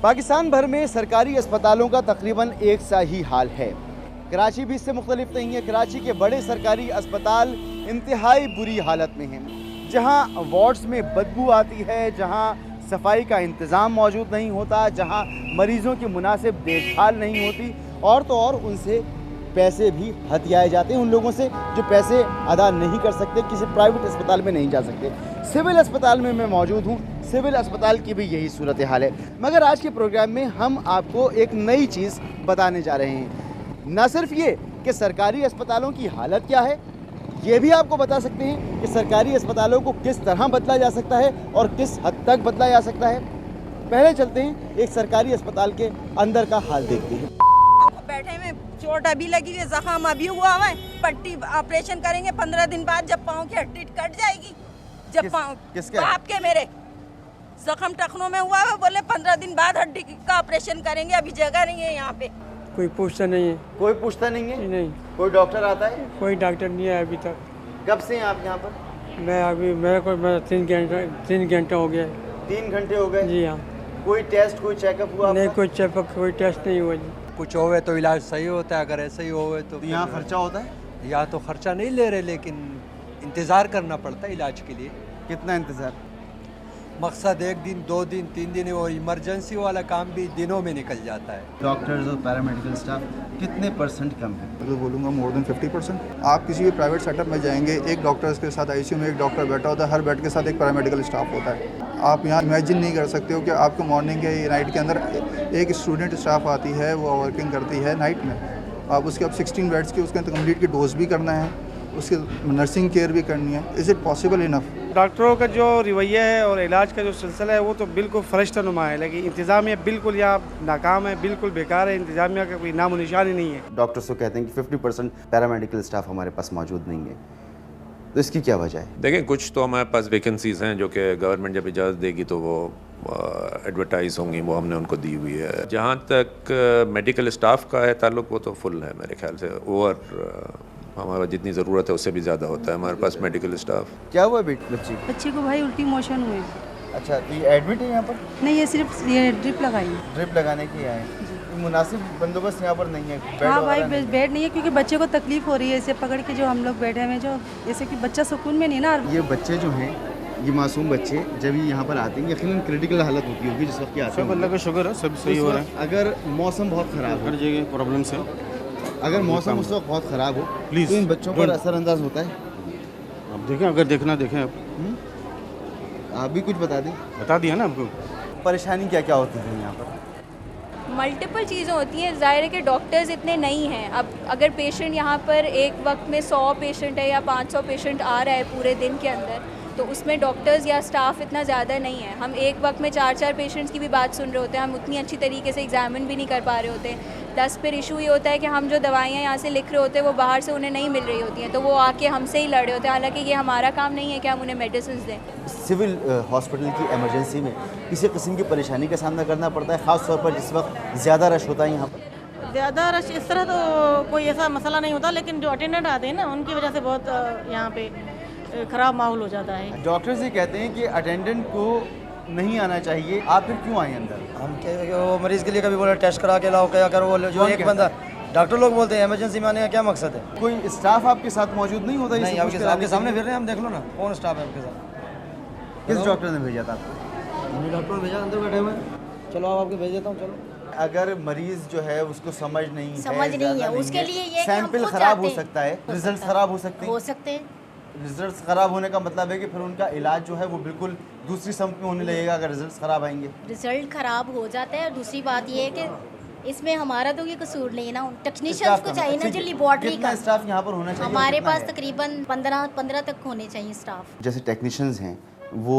पाकिस्तान भर में सरकारी अस्पतालों का तकरीबन एक सा ही हाल है। कराची भी इससे मुख्तलिफ नहीं है। कराची के बड़े सरकारी अस्पताल इंतहाई बुरी हालत में हैं, जहां वार्ड्स में बदबू आती है, जहां सफाई का इंतज़ाम मौजूद नहीं होता, जहां मरीज़ों की मुनासिब देखभाल नहीं होती, और तो और उनसे पैसे भी हथियाए जाते हैं, उन लोगों से जो पैसे अदा नहीं कर सकते, किसी प्राइवेट अस्पताल में नहीं जा सकते। सिविल अस्पताल में मैं मौजूद हूँ। सिविल अस्पताल की भी यही सूरत हाल है। मगर आज के प्रोग्राम में हम आपको एक नई चीज़ बताने जा रहे हैं। न सिर्फ ये कि सरकारी अस्पतालों की हालत क्या है, ये भी आपको बता सकते हैं कि सरकारी अस्पतालों को किस तरह बदला जा सकता है और किस हद तक बदला जा सकता है। पहले चलते हैं एक सरकारी अस्पताल के अंदर का हाल देखते हैं। बैठे में चोट अभी लगी हुई है, जख्म अभी हुआ है, पट्टी ऑपरेशन करेंगे 15 दिन बाद, जब पाँव की हड्डी कट जाएगी। जब पाँव आपके मेरे जख्म टखनों में हुआ है, बोले 15 दिन बाद हड्डी का ऑपरेशन करेंगे, अभी जगह नहीं है यहाँ पे। कोई पूछता नहीं है। कोई पूछता नहीं है? नहीं। कोई डॉक्टर आता है? कोई डॉक्टर नहीं है अभी तक। कब से हैं आप यहाँ पर? मैं 3 घंटे हो गया। 3 घंटे हो गए? जी हाँ। कोई टेस्ट, कोई चेकअप हुआ? नहीं, कोई चेकअप, कोई टेस्ट नहीं हुआ जी। कुछ होवे तो इलाज सही होता है, अगर ऐसे ही होवे तो यहाँ खर्चा होता है? यहाँ तो खर्चा नहीं ले रहे, लेकिन इंतज़ार करना पड़ता है इलाज के लिए। कितना इंतज़ार? मकसद 1 दिन 2 दिन 3 दिन, और इमरजेंसी वाला काम भी दिनों में निकल जाता है। डॉक्टर्स और पैरामेडिकल स्टाफ कितने % कम है? मैं तो बोलूँगा मोर देन 50%। आप किसी भी प्राइवेट सेटअप में जाएंगे, एक डॉक्टर के साथ आईसीयू में एक डॉक्टर बैठा होता है, हर बेड के साथ एक पैरामेडिकल स्टाफ होता है। आप यहाँ इमेजिन नहीं कर सकते हो कि आपको मॉर्निंग या नाइट के अंदर एक स्टूडेंट स्टाफ आती है, वो वर्किंग करती है नाइट में। आप उसके अब 16 बेड्स की उसके कंप्लीट की डोज भी करना है, उसकी नर्सिंग केयर भी करनी है। Is it possible enough? डॉक्टरों का जो रवैया है और इलाज का जो सिलसिला है वो तो बिल्कुल फरिश्तानुमा है, लेकिन इंतज़ामिया बिल्कुल यहाँ नाकाम है, बिल्कुल बेकार है। इंतज़ामिया का कोई नामो निशान ही नहीं है। डॉक्टर्स तो कहते हैं कि 50% पैरामेडिकल स्टाफ हमारे पास मौजूद नहीं है, तो इसकी क्या वजह है? देखें, कुछ तो हमारे पास वैकेंसीज़ हैं जो कि गवर्नमेंट जब इजाज़त देगी तो वो एडवर्टाइज़ होंगी, वो हमने उनको दी हुई है। जहाँ तक मेडिकल स्टाफ का है ताल्लुक, वो तो फुल है मेरे ख्याल से। हमारा जितनी ज़रूरत है उससे भी ज़्यादा होता है हमारे पास मेडिकल स्टाफ। क्या हुआ बच्ची? बच्चे को भाई उल्टी मोशन हुए। अच्छा, तो ये एडमिट है यहाँ पर? नहीं, ये सिर्फ ये ड्रिप लगाई है। ड्रिप लगाने की आए हैं। मुनासिब बंदोबस्त यहाँ पर नहीं है? हाँ भाई, बेड नहीं है, क्योंकि बच्चे को तकलीफ हो रही है इसे पकड़ के, जो हम लोग बैठे हैं, जो जैसे कि बच्चा सुकून में नहीं ना। ये बच्चे जो हैं, ये मासूम बच्चे जब ये यहाँ पर आते हैं, यकीनन क्रिटिकल हालत होती होगी जिस वक्त आते हैं। अल्लाह का शुक्र है, सब सही हो रहा है। अगर मौसम बहुत ख़राब हो, हर जगह प्रॉब्लम से, अगर मौसम उस वक्त बहुत ख़राब हो, प्लीज़, तो इन बच्चों पर असरअंदाज होता है। अब देखें, अगर देखना देखें। आप भी कुछ बता दें। बता दिया ना आपको। परेशानी क्या क्या होती है यहाँ पर? मल्टीपल चीज़ें होती हैं। ज़ाहिर है कि डॉक्टर्स इतने नहीं हैं। अब अगर पेशेंट यहाँ पर एक वक्त में 100 पेशेंट है या 500 पेशेंट आ रहा है पूरे दिन के अंदर, तो उसमें डॉक्टर्स या स्टाफ इतना ज़्यादा नहीं है। हम एक वक्त में 4-4 पेशेंट्स की भी बात सुन रहे होते हैं, हम उतनी अच्छी तरीके से एग्जामिन भी नहीं कर पा रहे होते। प्लस फिर इशू ये होता है कि हम जो दवाइयाँ यहाँ से लिख रहे होते हैं वो बाहर से उन्हें नहीं मिल रही होती हैं, तो वो आके हमसे ही लड़ रहे होते हैं। हालांकि ये हमारा काम नहीं है कि हम उन्हें मेडिसिन दें। सिविल हॉस्पिटल की इमरजेंसी में किसी किस्म की परेशानी का सामना करना पड़ता है, ख़ास तौर पर जिस वक्त ज़्यादा रश होता है यहाँ पर? ज़्यादा रश इस तरह तो कोई ऐसा मसला नहीं होता, लेकिन जो अटेंडेंट आते हैं ना, उनकी वजह से बहुत यहाँ पे ख़राब माहौल हो जाता है। डॉक्टर्स ये कहते हैं कि अटेंडेंट को नहीं आना चाहिए, आप फिर क्यों आए अंदर? हम वो मरीज़ के लिए कभी बोले टेस्ट करा के लाओ, क्या करो, जो एक बंदा डॉक्टर लोग बोलते हैं इमरजेंसी में आने का क्या मकसद है? कोई स्टाफ आपके साथ मौजूद नहीं होता? नहीं, आपके सामने फिर रहे हैं हम, देख लो ना कौन स्टाफ है आपके साथ। किस डॉक्टर ने भेजा था आपको? डॉक्टर ने भेजा, अंदर बैठे हुए। चलो आप आपके भेज देता हूँ। चलो, अगर मरीज जो है उसको समझ नहीं है, उसके लिए ये सैंपल खराब हो सकता है, रिजल्ट खराब हो सकते हैं। रिजल्ट्स ख़राब होने का मतलब है कि फिर उनका इलाज जो है वो बिल्कुल दूसरी समत में होने लगेगा अगर रिजल्ट्स ख़राब आएंगे। रिजल्ट ख़राब हो जाता है, और दूसरी बात ये है कि इसमें हमारा तो ये कसूर नहीं है ना, टेक्नीशियंस को चाहिए ना, जो लेबॉर्ट्री का स्टाफ यहाँ पर होना चाहिए। हमारे पास तकरीबन 15 तक होने चाहिए स्टाफ। जैसे टेक्नीशियंस हैं वो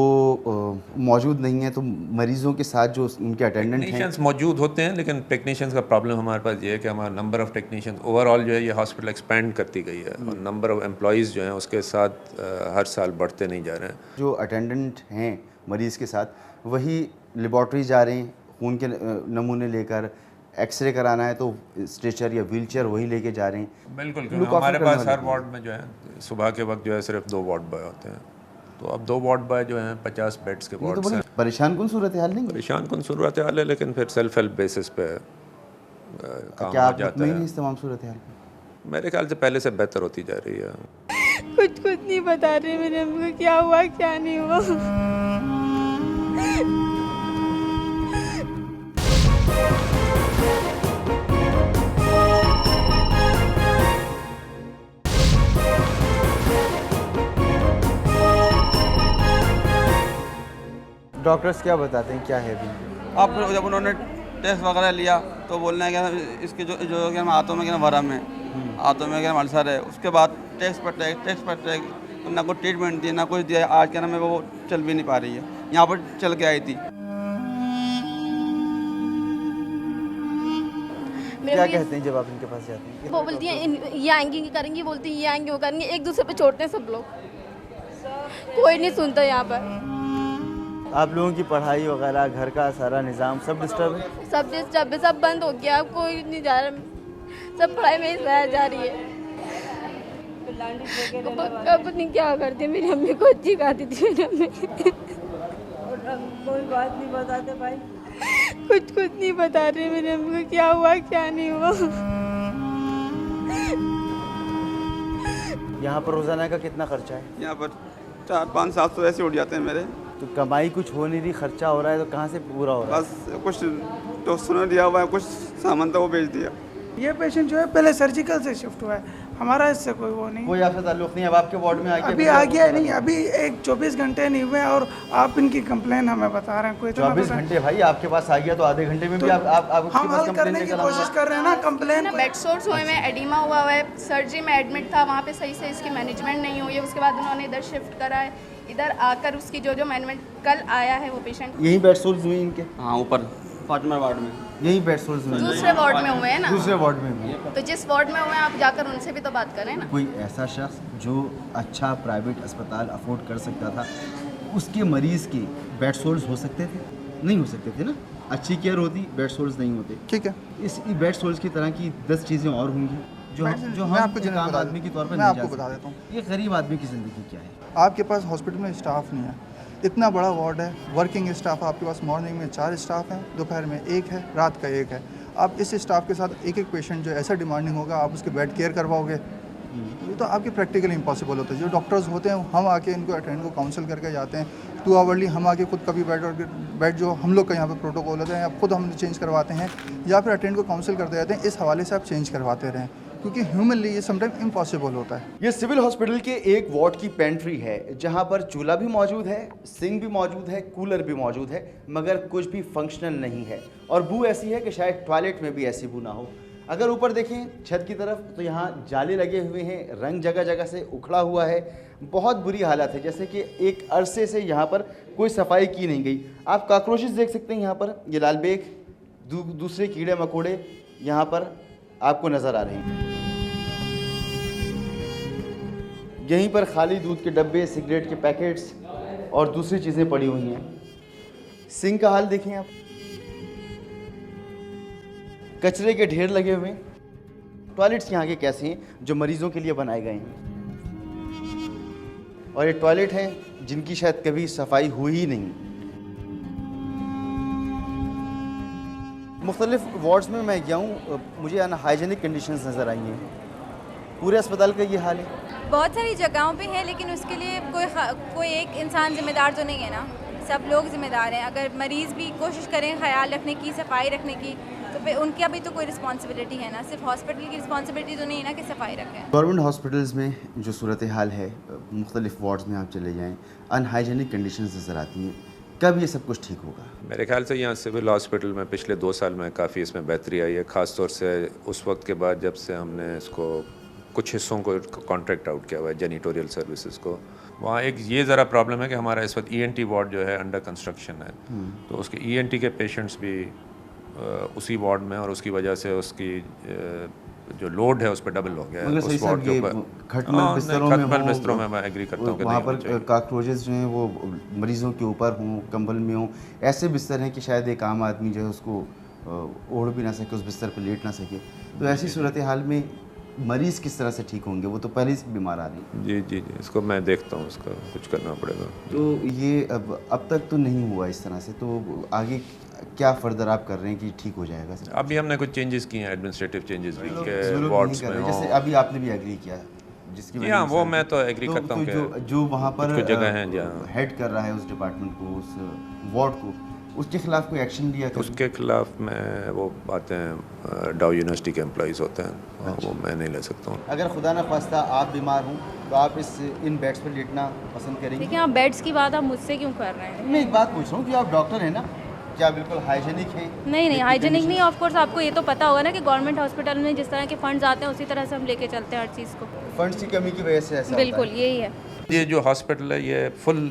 मौजूद नहीं है, तो मरीज़ों के साथ जो उनके अटेंडेंट हैं मौजूद होते हैं, लेकिन टेक्नीशियंस का प्रॉब्लम हमारे पास ये है कि हमारा नंबर ऑफ़ टेक्नीशियंस ओवरऑल जो है ये हॉस्पिटल एक्सपेंड करती गई है, और नंबर ऑफ़ एम्प्लॉइज़ जो हैं उसके साथ हर साल बढ़ते नहीं जा रहे हैं। जो अटेंडेंट हैं मरीज़ के साथ वही लेबॉर्ट्री जा रहे हैं, खून के नमूने लेकर, एक्सरे कराना है तो स्ट्रेचर या व्हीलचेयर वही लेके जा रहे हैं। बिल्कुल, क्योंकि हमारे पास हर वार्ड में जो है सुबह के वक्त जो है सिर्फ 2 वार्ड बॉय होते हैं। तो अब 2 वार्ड बॉय जो हैं 50 बेड्स के ये तो वार्ड्स बड़ी हैं। परेशान कौन सूरत हाल नहीं है? परेशान कौन सूरत हाल है, लेकिन फिर सेल्फ हेल्प बेसिस पे काम क्या हो आप जाता मुतमईन है। हैं इस तमाम सूरत हाल पे? मेरे ख्याल से पहले से बेहतर होती जा रही है। कुछ नहीं बता रहे मेरे अम्मी को क्या हुआ क्या नहीं हुआ। डॉक्टर्स क्या बताते हैं, क्या है अभी? अब जब उन्होंने टेस्ट वगैरह लिया तो बोलना है कि इसके जो क्या हाथों में क्या वरम है, हाथों में क्या अल्सर है। उसके बाद टेस्ट पर टेस्ट ना कोई ट्रीटमेंट दिया ना कुछ दिया। आज क्या नाम है वो चल भी नहीं पा रही है, यहाँ पर चल के आई थी। क्या कहते हैं जब आप इनके पास जाते हैं? वो बोलती हैं ये आएंगी ये करेंगी, बोलती हैं ये आएंगे वो करेंगे, एक दूसरे पे छोड़ते हैं सब लोग, कोई नहीं सुनता यहाँ पर। आप लोगों की पढ़ाई वगैरह, घर का सारा निज़ाम सब डिस्टर्ब है? सब डिस्टर्ब है, सब बंद हो गया, कोई नहीं जा रहा, सब पढ़ाई में ही जाया जा रही है। अब नहीं क्या करती मेरी अम्मी को अच्छी खाती थी मेरी अम्मी। कोई बात नहीं बताते भाई, कुछ नहीं बता रहे मेरी अम्मी को क्या हुआ क्या नहीं हुआ। यहाँ पर रोज़ाना का कितना खर्चा है? यहाँ पर 400-500-700 ऐसे उठ जाते हैं मेरे। तो कमाई कुछ हो नहीं रही, खर्चा हो रहा है, तो कहाँ से पूरा हो रहा है? बस कुछ दोस्तों ने दिया हुआ है, कुछ सामान था वो बेच दिया। ये पेशेंट जो है पहले सर्जिकल से शिफ्ट हुआ है, हमारा इससे कोई वो नहीं, कोई आपसे ताल्लुक नहीं। अब आपके वार्ड में अभी आ गया नहीं, अभी 24 घंटे नहीं हुए और आप इनकी कंप्लेन हमें बता रहे हैं। कोई 24 घंटे भाई आपके पास आ गया तो आधे घंटे में भी आप हम हल करने की कोशिश कर रहे हैं ना कंप्लेन। बेड सोर्स हुए में एडिमा हुआ है, सर्जरी में एडमिट था, वहाँ पे सही से इसकी मैनेजमेंट नहीं हुई है। उसके बाद उन्होंने इधर शिफ्ट करा है, इधर आकर उसकी जो मैनेजमेंट कल आया है वो पेशेंट यही बेड सोर्स हुए इनके? हाँ, ऊपर फातिमा वार्ड में यही बेड सोर्स हुए? दूसरे वार्ड में हुए हैं ना, दूसरे वार्ड में हुए। तो जिस वार्ड में हुए हैं आप जाकर उनसे भी तो बात करें ना। कोई ऐसा शख्स जो अच्छा प्राइवेट अस्पताल अफोर्ड कर सकता था, उसके मरीज़ के बेड सोर्स हो सकते थे? नहीं हो सकते थे ना। अच्छी केयर होती, बेड सोर्स नहीं होते। ठीक है, इस बेड सोर्स की तरह की 10 चीज़ें और होंगी जो हम एक आम आदमी के तौर पर नहीं आपको बता देता हूँ। ये गरीब आदमी की ज़िंदगी क्या है? आपके पास हॉस्पिटल में स्टाफ नहीं है, इतना बड़ा वार्ड है, वर्किंग स्टाफ आपके पास मॉर्निंग में 4 स्टाफ हैं, दोपहर में 1 है, रात का 1 है। आप इस स्टाफ के साथ एक पेशेंट जो ऐसा डिमांडिंग होगा आप उसके बेड केयर करवाओगे, ये तो आपके प्रैक्टिकली इम्पॉसिबल होता है। जो डॉक्टर्स होते हैं हम आके इनको अटेंड को काउंसिल करके जाते हैं 2 आवरली, हम आके खुद कभी बेड जो हम लोग का यहाँ पे प्रोटोकॉल होता है या खुद हम चेंज करवाते हैं या फिर अटेंड को काउंसिल करते जाते हैं। इस हवाले से आप चेंज करवाते रहें क्योंकि ह्यूमनली ये समटाइम इम्पॉसिबल होता है। ये सिविल हॉस्पिटल के एक वार्ड की पेंट्री है जहां पर चूल्हा भी मौजूद है, सिंक भी मौजूद है, कूलर भी मौजूद है, मगर कुछ भी फंक्शनल नहीं है और बू ऐसी है कि शायद टॉयलेट में भी ऐसी बू ना हो। अगर ऊपर देखें छत की तरफ तो यहाँ जाले लगे हुए हैं, रंग जगह जगह से उखड़ा हुआ है, बहुत बुरी हालत है, जैसे कि एक अरसे से यहाँ पर कोई सफाई की नहीं गई। आप कॉकरोचेस देख सकते हैं यहाँ पर, ये लाल बेग, दूसरे कीड़े मकोड़े यहाँ पर आपको नज़र आ रहे हैं। यहीं पर खाली दूध के डब्बे, सिगरेट के पैकेट्स और दूसरी चीज़ें पड़ी हुई हैं। सिंक का हाल देखें आप, कचरे के ढेर लगे हुए हैं। टॉयलेट्स यहाँ के कैसे हैं जो मरीज़ों के लिए बनाए गए हैं, और ये टॉयलेट हैं जिनकी शायद कभी सफाई हुई ही नहीं। मुख्तलिफ वार्ड्स में मैं गया हूँ, मुझे अनहाइजीनिक कंडीशंस नज़र आई हैं। पूरे अस्पताल का ये हाल है। बहुत सारी जगहों पे है, लेकिन उसके लिए कोई एक इंसान जिम्मेदार तो नहीं है ना, सब लोग जिम्मेदार हैं। अगर मरीज़ भी कोशिश करें ख्याल रखने की, सफाई रखने की, तो फिर उनका भी तो कोई रिस्पॉन्सिबिलिटी है ना। सिर्फ हॉस्पिटल की रिस्पॉन्सिबिलिटी तो नहीं है ना कि सफाई रखें। गवर्नमेंट हॉस्पिटल्स में जो सूरत हाल है, मुख्तलिफ वार्ड्स में आप चले जाएँ, अनहाइजीनिक कंडीशंस नज़र आती हैं। कब ये सब कुछ ठीक होगा? मेरे ख्याल से यहाँ सिविल हॉस्पिटल में पिछले 2 साल में काफ़ी इसमें बेहतरी आई है, ख़ास तौर से उस वक्त के बाद जब से हमने इसको कुछ हिस्सों को कॉन्ट्रैक्ट आउट किया हुआ है, जेनिटोरियल सर्विसेज को। वहाँ एक ये ज़रा प्रॉब्लम है कि हमारा इस वक्त ENT वार्ड जो है अंडर कंस्ट्रक्शन है, तो उसके ENT के पेशेंट्स भी उसी वार्ड में, और उसकी वजह से उसकी जो लोड है उस पर डबल हो गया है उस वार्ड के ऊपर। खटमल बिस्तरों में मैं एग्री करता हूँ कि वहाँ पर कॉकरोचेस जो हैं वो मरीज़ों के ऊपर हों, कंबल में हों, ऐसे बिस्तर हैं कि शायद एक आम आदमी जो है उसको ओढ़ भी ना सके, उस बिस्तर पर लेट ना सके। तो ऐसी सूरत हाल में मरीज़ किस तरह से ठीक होंगे? वो तो पहले से बीमार आ रही हैं। जी जी जी, इसको मैं देखता हूँ, इसका कुछ करना पड़ेगा। तो ये अब तक तो नहीं हुआ इस तरह से, तो आगे क्या फर्दर आप कर रहे हैं कि ठीक हो जाएगा सर? अभी हमने कुछ चेंजेस किए हैं, एडमिनिस्ट्रेटिव चेंजेस भी के लोग वार्ड्स नहीं कर में रहे, हो। जैसे अभी आपने भी एग्री किया जिसकी वजह हाँ, से वो मैं तो एग्री करता हूँ कि जो वहाँ पर कुछ जगह हैं जहाँ हेड कर रहा है उस डिपार्टमेंट को, उस वार्ड को, उसके खिलाफ कोई एक्शन लिया? उसके खिलाफ मैं वो बातें डाउ यूनिवर्सिटी के एम्प्लॉइज़ होते हैं, वो मैं नहीं ले सकता हूँ। अगर खुदा न खास्ता आप बीमार हों तो आप इन बेड्स पर लेटना पसंद करेंगे? देखिए, आप बेड्स की बात आप मुझसे क्यों कर रहे हैं? मैं एक बात पूछ रहा हूँ कि आप डॉक्टर हैं ना, क्या बिल्कुल हाइजीनिक हैं? नहीं, हाइजीनिक नहीं। ऑफ कोर्स आपको ये तो पता होगा ना कि गवर्नमेंट हॉस्पिटल में जिस तरह के फंड्स आते हैं उसी तरह से हम लेके चलते हैं हर चीज़ को। फंड्स की कमी की वजह से ऐसा बिल्कुल यही है। ये जो हॉस्पिटल है ये फुल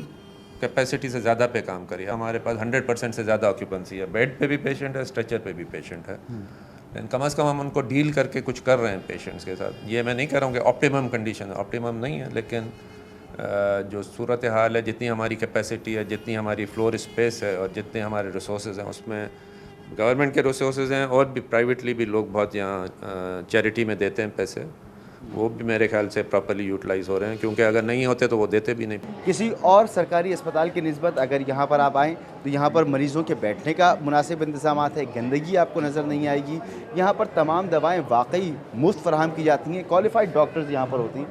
कैपेसिटी से ज़्यादा पे काम करिए। हमारे पास 100% से ज़्यादा ऑक्यूपेंसी है, बेड पे भी पेशेंट है, स्ट्रेचर पे भी पेशेंट है, लेकिन कम से कम हम उनको डील करके कुछ कर रहे हैं पेशेंट्स के साथ। ये मैं नहीं कह रहा हूँ कि ऑप्टिमम कंडीशन है, ऑप्टिमम नहीं है, लेकिन जो सूरत हाल है, जितनी हमारी कैपेसिटी है, जितनी हमारी फ्लोर स्पेस है और जितने हमारे रिसोर्सेज हैं, उसमें गवर्नमेंट के रिसोर्सेज हैं और भी प्राइवेटली भी लोग बहुत यहाँ चैरिटी में देते हैं पैसे, वो भी मेरे ख्याल से प्रॉपर्ली यूटिलाइज हो रहे हैं, क्योंकि अगर नहीं होते तो वो देते भी नहीं। किसी और सरकारी अस्पताल की निस्बत अगर यहाँ पर आप आएँ तो यहाँ पर मरीज़ों के बैठने का मुनासिब इंतजाम है, गंदगी आपको नज़र नहीं आएगी, यहाँ पर तमाम दवाएँ वाकई मुफ्त फराहम की जाती हैं, क्वालिफाइड डॉक्टर्स यहाँ पर होती हैं।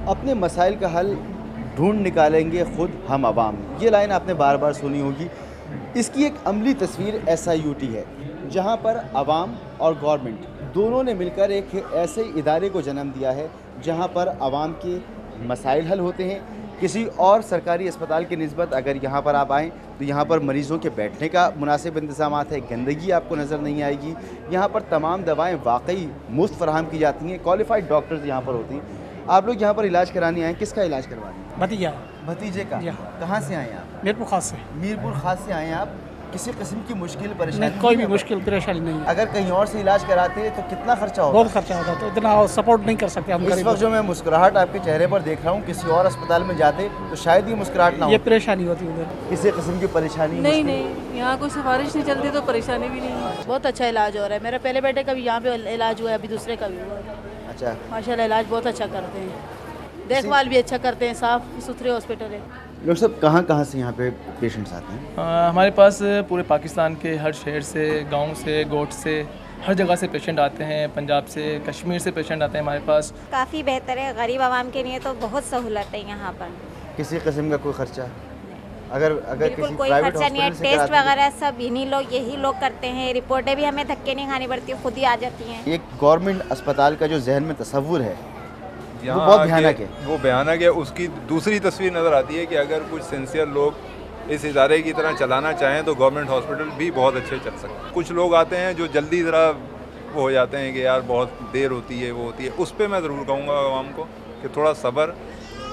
अपने मसाइल का हल ढूंढ निकालेंगे खुद हम आवाम, ये लाइन आपने बार बार सुनी होगी। इसकी एक अमली तस्वीर SIUT है, जहां पर आवाम और गवर्नमेंट दोनों ने मिलकर एक ऐसे इदारे को जन्म दिया है जहां पर आवाम के मसाइल हल होते हैं। किसी और सरकारी अस्पताल की निस्बत अगर यहाँ पर आप आएँ तो यहाँ पर मरीज़ों के बैठने का मुनासिब इंतजाम है, गंदगी आपको नज़र नहीं आएगी, यहाँ पर तमाम दवाएँ वाकई मुफ्त फराहम की जाती हैं, क्वालिफाइड डॉक्टर्स यहाँ पर होती हैं। आप लोग यहाँ पर इलाज कराने आए, किसका इलाज करवाने? भतीजा। भतीजे का? कहाँ से आए आप? मीरपुर खास से। मीरपुर खास से आए हैं आप? किसी किस्म की मुश्किल परेशानी? नहीं, कोई भी मुश्किल परेशानी नहीं है। अगर कहीं और से इलाज कराते तो कितना खर्चा होगा? बहुत खर्चा होता, तो इतना सपोर्ट नहीं कर सकते हम। इस वक्त जो मैं मुस्कुराहट आपके चेहरे पर देख रहा हूँ, किसी और अस्पताल में जाते तो शायद ये मुस्कुराहट ना हो। ये परेशानी होती है। किसी किस्म की परेशानी नहीं, यहाँ कोई सिफारिश नहीं चलती तो परेशानी भी नहीं है। बहुत अच्छा इलाज हो रहा है। मेरे पहले बेटे का भी यहाँ पे इलाज हुआ है, अभी दूसरे का भी हुआ है। अच्छा, माशाल्लाह इलाज बहुत अच्छा करते हैं, देखभाल भी अच्छा करते हैं, साफ सुथरे हॉस्पिटल है। डॉक्टर साहब कहाँ से यहाँ पे पेशेंट्स आते हैं? हमारे पास पूरे पाकिस्तान के हर शहर से, गांव से, गोट से, हर जगह से पेशेंट आते हैं, पंजाब से, कश्मीर से पेशेंट आते हैं हमारे पास। काफ़ी बेहतर है, गरीब आवाम के लिए तो बहुत सहूलत है यहाँ पर। किसी किस्म का कोई खर्चा? अगर बिल्कुल कोई खर्चा नहीं है, टेस्ट वगैरह सब यही लोग करते हैं, रिपोर्टें भी हमें धक्के नहीं खानी पड़ती, खुद ही आ जाती हैं। एक गवर्नमेंट अस्पताल का जो जहन में तस्वुर है वो बहुत भयानक है। वो भयानक है। उसकी दूसरी तस्वीर नज़र आती है कि अगर कुछ सिंसियर लोग इस इदारे की तरह चलाना चाहें तो गवर्नमेंट हॉस्पिटल भी बहुत अच्छे चल सकते हैं। कुछ लोग आते हैं जो जल्दी ज़रा वो हो जाते हैं कि यार बहुत देर होती है, वो होती है। उस पर मैं ज़रूर कहूँगा आवाम को कि थोड़ा सब्र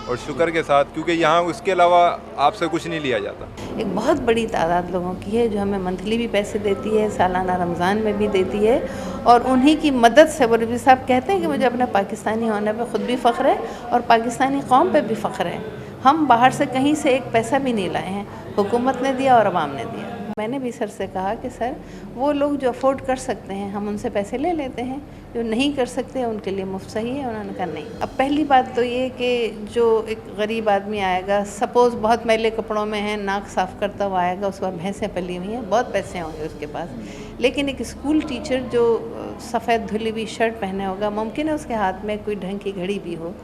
और शुक्र के साथ, क्योंकि यहाँ उसके अलावा आपसे कुछ नहीं लिया जाता। एक बहुत बड़ी तादाद लोगों की है जो हमें मंथली भी पैसे देती है, सालाना रमज़ान में भी देती है, और उन्हीं की मदद से वो रबी साहब कहते हैं कि मुझे अपने पाकिस्तानी होने पे ख़ुद भी फ़ख्र है और पाकिस्तानी कौम पे भी फ़ख्र है। हम बाहर से कहीं से एक पैसा भी नहीं लाए हैं, हुकूमत ने दिया और अवाम ने दिया। मैंने भी सर से कहा कि सर वो लोग जो अफोर्ड कर सकते हैं हम उनसे पैसे ले लेते हैं, जो नहीं कर सकते उनके लिए मुफ्त सही है। उन्होंने कहा नहीं। अब पहली बात तो ये कि जो एक गरीब आदमी आएगा, सपोज़ बहुत मैले कपड़ों में है, नाक साफ़ करता हुआ आएगा, उसके बाद भैंसें पली हुई हैं, बहुत पैसे होंगे उसके पास, लेकिन एक स्कूल टीचर जो सफ़ेद धुली हुई शर्ट पहने होगा, मुमकिन है उसके हाथ में कोई ढंग की घड़ी भी हो।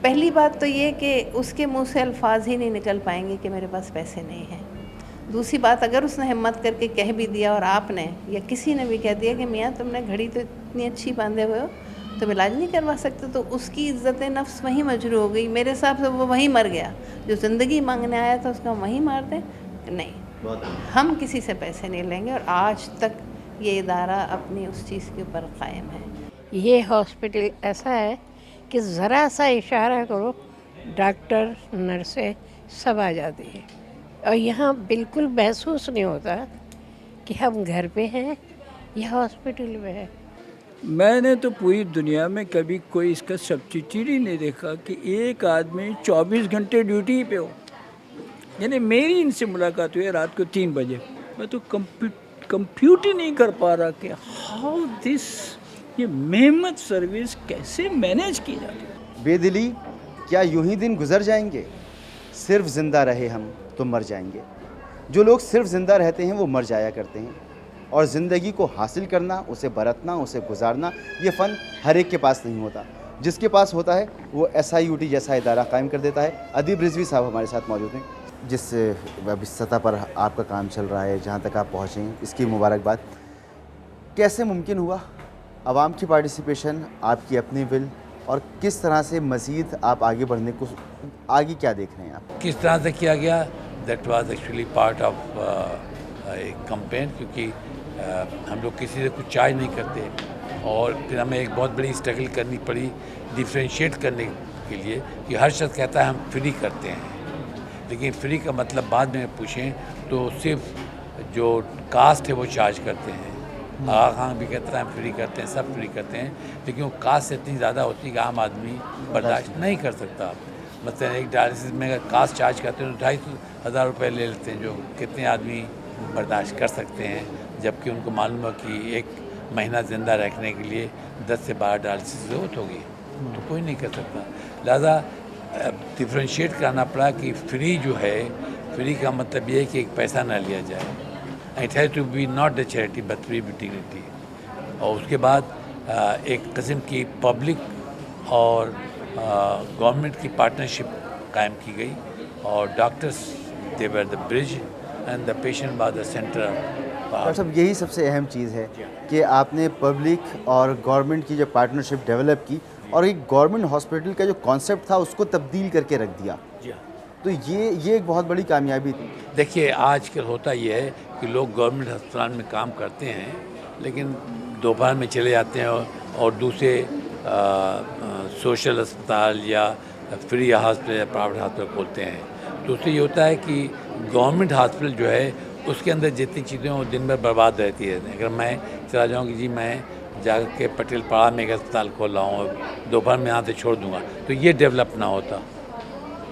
पहली बात तो ये कि उसके मुँह से अल्फाज ही नहीं निकल पाएंगे कि मेरे पास पैसे नहीं हैं। दूसरी बात, अगर उसने हिम्मत करके कह भी दिया और आपने या किसी ने भी कह दिया कि मियाँ तुमने घड़ी तो इतनी अच्छी बांधे हुए हो, तुम इलाज नहीं करवा सकते, तो उसकी इज़्ज़त नफ्स वहीं मजरू हो गई। मेरे हिसाब से वो वहीं मर गया। जो ज़िंदगी मांगने आया था उसको वहीं मार दें। नहीं, हम किसी से पैसे नहीं लेंगे और आज तक ये इदारा अपनी उस चीज़ के ऊपर कायम है। ये हॉस्पिटल ऐसा है कि ज़रा सा इशारा करो, डॉक्टर नर्सें सब आ जाती है और यहाँ बिल्कुल महसूस नहीं होता कि हम घर पे हैं या हॉस्पिटल में हैं। मैंने तो पूरी दुनिया में कभी कोई इसका सब्स्टिट्यूट ही नहीं देखा कि एक आदमी 24 घंटे ड्यूटी पे हो। यानी मेरी इनसे मुलाकात हुई रात को 3 बजे, मैं तो कंप्यूट ही नहीं कर पा रहा कि हाउ दिस ये मेहनत सर्विस कैसे मैनेज की जाती है। बेदिली, क्या यूं ही दिन गुजर जाएंगे? सिर्फ ज़िंदा रहे हम तो मर जाएंगे। जो लोग सिर्फ ज़िंदा रहते हैं वो मर जाया करते हैं, और ज़िंदगी को हासिल करना, उसे बरतना, उसे गुजारना, ये फ़न हर एक के पास नहीं होता। जिसके पास होता है वो SIUT जैसा इदारा कायम कर देता है। अदीब रिजवी साहब हमारे साथ मौजूद हैं। जिस सतह पर आपका काम चल रहा है, जहाँ तक आप पहुँचे हैं, इसकी मुबारकबाद। कैसे मुमकिन हुआ आवाम की पार्टिसिपेशन, आपकी अपनी विल, और किस तरह से मज़ीद आप आगे बढ़ने को, आगे क्या देख रहे हैं आप? किस तरह से किया गया, that was actually part of एक कैंपेन, क्योंकि हम लोग किसी से कुछ चार्ज नहीं करते, और फिर हमें एक बहुत बड़ी स्ट्रगल करनी पड़ी डिफ्रेंशिएट करने के लिए कि हर शख्स कहता है हम फ्री करते हैं, लेकिन फ्री का मतलब बाद में पूछें तो सिर्फ जो कास्ट है वो चार्ज करते हैं। आगा खान भी कहता है हम फ्री करते हैं, सब फ्री करते हैं, लेकिन वो कास्ट इतनी ज़्यादा होती है कि आम आदमी बर्दाश्त नहीं कर सकता। मतलब एक डायलिसिस में अगर कास्ट चार्ज करते हैं तो 2,500 रुपये ले लेते हैं, जो कितने आदमी बर्दाश्त कर सकते हैं, जबकि उनको मालूम है कि एक महीना ज़िंदा रखने के लिए 10 से 12 डायलिसिस ज़रूरत होगी, तो कोई नहीं कर सकता। लिहाजा डिफ्रेंशिएट करना पड़ा कि फ्री जो है, फ्री का मतलब ये है कि एक पैसा ना लिया जाए। It has to be not the charity but free with dignity. और उसके बाद एक किस्म की पब्लिक और गवर्नमेंट की पार्टनरशिप कायम की गई, और doctors they were the bridge and the patient was the centre. Doctor साहब, यही सबसे अहम चीज़ है कि आपने पब्लिक और गवर्नमेंट की जो पार्टनरशिप डेवलप की, और एक गवर्नमेंट हॉस्पिटल का जो कॉन्सेप्ट था उसको तब्दील करके रख दिया। तो ये एक बहुत बड़ी कामयाबी थी। देखिए, आजकल होता ये है कि लोग गवर्नमेंट अस्पताल में काम करते हैं, लेकिन दोपहर में चले जाते हैं और दूसरे सोशल अस्पताल या फ्री हॉस्पिटल या प्राइवेट हॉस्पिटल खोलते हैं। तो उससे ये होता है कि गवर्नमेंट हॉस्पिटल जो है उसके अंदर जितनी चीज़ें वो दिन भर बर्बाद रहती है। अगर मैं चला जाऊँ कि जी मैं जाकर के पटेल पाड़ा में एक अस्पताल खोल रहा हूँ और दोपहर में यहाँ से छोड़ दूँगा, तो ये डेवलप ना होता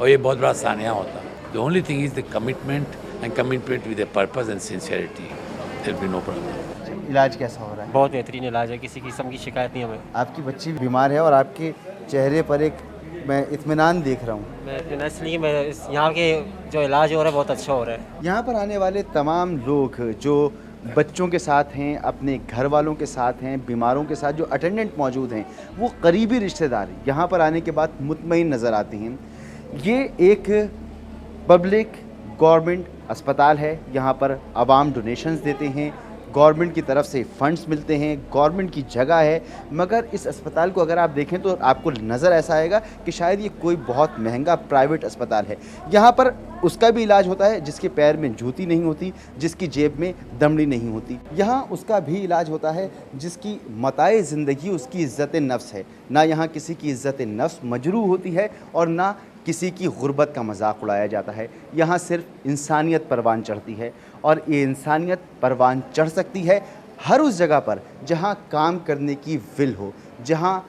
और ये बहुत बड़ा सानिया होता। The only thing is the commitment and commitment with the purpose and sincerity, there will be no problem. इलाज कैसा हो रहा है? बहुत बेहतरीन इलाज है, किसी किस्म की शिकायत नहीं हमें। आपकी बच्ची बीमार है और आपके चेहरे पर एक मैं इत्मीनान देख रहा हूँ। मैं इसलिए यहाँ के जो इलाज हो रहा है बहुत अच्छा हो रहा है। यहाँ पर आने वाले तमाम लोग जो बच्चों के साथ हैं, अपने घर वालों के साथ हैं, बीमारों के साथ जो अटेंडेंट मौजूद हैं, वो करीबी रिश्तेदार यहाँ पर आने के बाद मुतमईन नज़र आते हैं। ये एक पब्लिक गवर्नमेंट अस्पताल है, यहाँ पर आवाम डोनेशंस देते हैं, गवर्नमेंट की तरफ से फंड्स मिलते हैं, गवर्नमेंट की जगह है। मगर इस अस्पताल को अगर आप देखें तो आपको नज़र ऐसा आएगा कि शायद ये कोई बहुत महंगा प्राइवेट अस्पताल है। यहाँ पर उसका भी इलाज होता है जिसके पैर में जूती नहीं होती, जिसकी जेब में दमड़ी नहीं होती। यहाँ उसका भी इलाज होता है जिसकी मताए ज़िंदगी उसकी इज़्ज़त नफ्स है। ना यहाँ किसी की इज़्ज़त नफ्स मजरू होती है और ना किसी की गुर्बत का मजाक उड़ाया जाता है। यहाँ सिर्फ इंसानियत परवान चढ़ती है, और ये इंसानियत परवान चढ़ सकती है हर उस जगह पर जहाँ काम करने की विल हो, जहाँ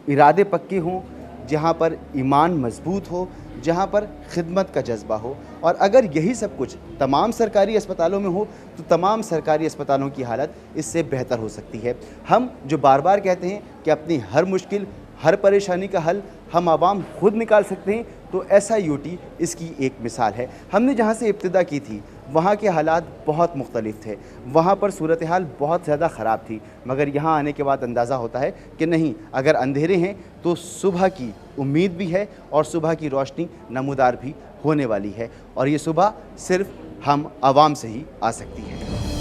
इरादे पक्के हों, जहाँ पर ईमान मजबूत हो, जहाँ पर खिदमत का जज्बा हो। और अगर यही सब कुछ तमाम सरकारी अस्पतालों में हो तो तमाम सरकारी अस्पतालों की हालत इससे बेहतर हो सकती है। हम जो बार बार कहते हैं कि अपनी हर मुश्किल, हर परेशानी का हल हम आवाम खुद निकाल सकते हैं, तो SIUT इसकी एक मिसाल है। हमने जहाँ से इब्तिदा की थी वहाँ के हालात बहुत मुख्तलिफ थे, वहाँ पर सूरत हाल बहुत ज़्यादा ख़राब थी, मगर यहाँ आने के बाद अंदाज़ा होता है कि नहीं, अगर अंधेरे हैं तो सुबह की उम्मीद भी है और सुबह की रोशनी नमूदार भी होने वाली है, और ये सुबह सिर्फ हम आवाम से ही आ सकती है।